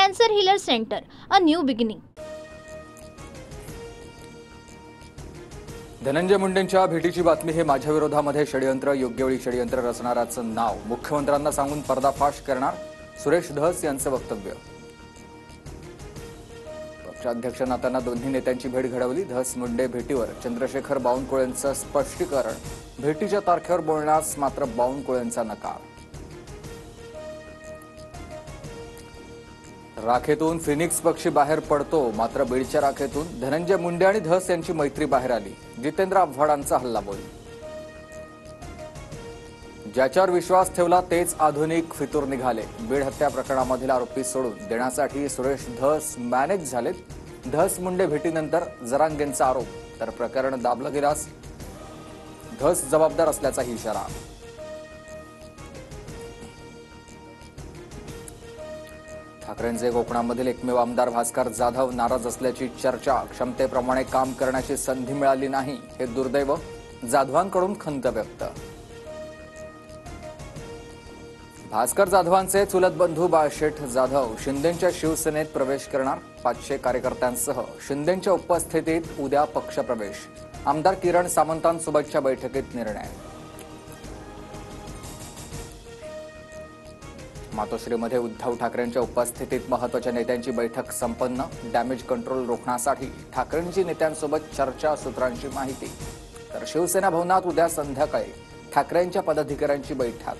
Cancer Healer Center, a new beginning. Dhananjay मुंडेंच्या भेटीची बातमी हे माझ्या विरोधामध्ये षडयंत्र, योग्य वेळी षडयंत्र रचणाऱ्याचं नाव मुख्यमंत्र्यांना सांगून पर्दाफाश करणार सुरेश धस यांचं वक्तव्य. पक्षाध्यक्ष नाताना दोन्ही नेत्यांची भेट घडवली. धस मुंडे भेटीवर चंद्रशेखर बावनकुळेंचं स्पष्टीकरण. भेटीच्या तारखेवर बोलण्यास मात्र बावनकुळेंचा नकार. राखेतून फिनिक्स पक्षी बाहेर पडतो, मात्र बीडच्या राखेतून धनंजय मुंडे आणि धस यांची मैत्री बाहेर आली. जितेंद्र आव्हाडांचा हल्लाबोल. ज्याच्यावर विश्वास ठेवला तेच आधुनिक फितूर निघाले. बीड हत्या प्रकरणामधील आरोपी सोडून देण्यासाठी सुरेश धस मॅनेज झालेत. धस मुंडे भेटीनंतर जरांगेंचा आरोप, तर प्रकरण दाबलं गेल्यास धस जबाबदार असल्याचाही इशारा. ठाकरेंचे कोकणामधील एकमेव आमदार भास्कर जाधव नाराज असल्याची चर्चा. क्षमतेप्रमाणे काम करण्याची संधी मिळाली नाही हे दुर्दैव. जाधवांकडून खंत व्यक्त. भास्कर जाधवांचे चुलत बंधू बाळशेठ जाधव शिंदेंच्या शिवसेनेत प्रवेश करणार. 500 कार्यकर्त्यांसह शिंदेंच्या उपस्थितीत उद्या पक्षप्रवेश. आमदार किरण सामंतांसोबतच्या बैठकीत निर्णय. मातोश्रीमध्ये उद्धव ठाकरेंच्या उपस्थितीत महत्त्वाच्या नेत्यांची बैठक संपन्न. डॅमेज कंट्रोल रोखण्यासाठी ठाकरेंची नेत्यांसोबत चर्चा, सूत्रांची माहिती. तर शिवसेना भवनात उद्या संध्याकाळी ठाकरेंच्या पदाधिकाऱ्यांची बैठक.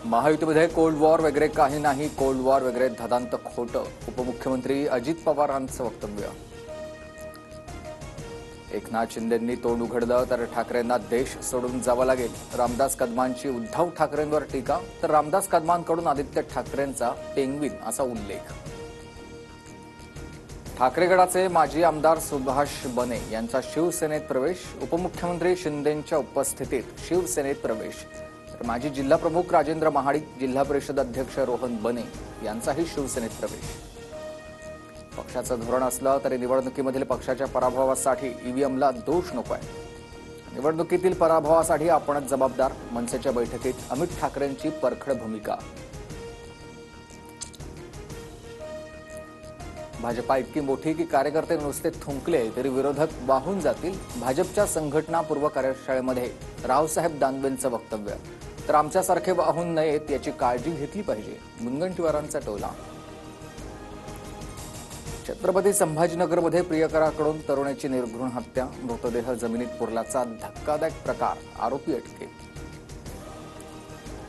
महायुतीमध्ये कोल्ड वॉर वगैरे काही नाही. कोल्ड वॉर वगैरे धदांत खोटं. उपमुख्यमंत्री अजित पवारांचं वक्तव्य. एकनाथ शिंदेंनी तोंड उघडलं तर ठाकरेंना देश सोडून जावं लागेल. रामदास कदमांची उद्धव ठाकरेंवर टीका, तर रामदास कदमांकडून आदित्य ठाकरेंचा पेंग्विन असा उल्लेख. ठाकरे गटाचे माजी आमदार सुभाष बने यांचा शिवसेनेत प्रवेश. उपमुख्यमंत्री शिंदेंच्या उपस्थितीत शिवसेनेत प्रवेश. तर माजी जिल्हाप्रमुख राजेंद्र महाडिक, जिल्हा परिषद अध्यक्ष रोहन बने यांचाही शिवसेनेत प्रवेश. पक्षाचं धोरण असलं तरी निवडणुकीमधील पक्षाच्या पराभवासाठी ईव्हीएमला दोष नकोय. निवडणुकीतील पराभवासाठी आपणच जबाबदार. मनसेच्या बैठकीत अमित ठाकरेंची परखड भूमिका. भाजपा इतकी मोठी की कार्यकर्ते नुसते थुंकले तरी विरोधक वाहून जातील. भाजपच्या संघटनापूर्व कार्यशाळेमध्ये रावसाहेब दानवेंचं वक्तव्य. तर आमच्यासारखे वाहून नयेत याची काळजी घेतली पाहिजे. मुनगंटीवारांचा टोला. छत्रपती संभाजीनगरमध्ये प्रियकराकडून तरुणाची निर्घृण हत्या. मृतदेह जमिनीत पुरल्याचा धक्कादायक प्रकार. आरोपी अटकेत.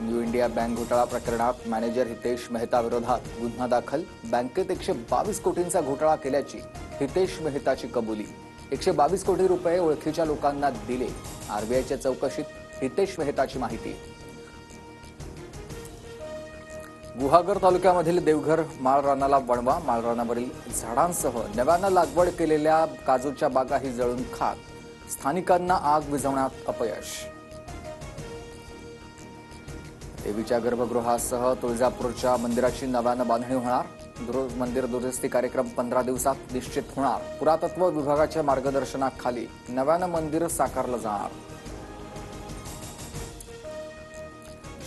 न्यू इंडिया बँक घोटाळा प्रकरणात मॅनेजर हितेश मेहता विरोधात गुन्हा दाखल. बँकेत 122 कोटींचा घोटाळा केल्याची हितेश मेहताची कबुली. 122 कोटी रुपये ओळखीच्या लोकांना दिले. आरबीआयच्या चौकशीत हितेश मेहताची माहिती. गुहागर तालुक्यामधील देवघर माळरानाला वणवा. माळरानावरील झाडांसह नव्यानं लागवड केलेल्या काजूच्या बागाही जळून खाक. स्थानिकांना आग विझवण्यात अपयश. देवीच्या गर्भगृहासह तुळजापूरच्या मंदिराची नव्यानं बांधणी होणार. मंदिर दुरुस्ती कार्यक्रम 15 दिवसात निश्चित होणार. पुरातत्व विभागाच्या मार्गदर्शनाखाली नव्यानं मंदिर साकारलं जाणार.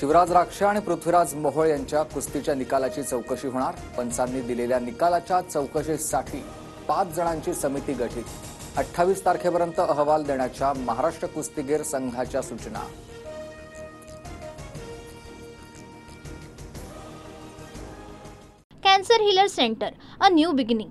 शिवराज राक्षे आणि पृथ्वीराज मोहोळ यांच्या कुस्तीच्या निकालाची चौकशी होणार. पंचांनी दिलेल्या निकालाच्या चौकशीसाठी 5 जणांची समिती गठीत. 28 तारखेपर्यंत अहवाल देण्याच्या महाराष्ट्र कुस्तीगीर संघाच्या सूचना. Cancer Healer Center, a new beginning.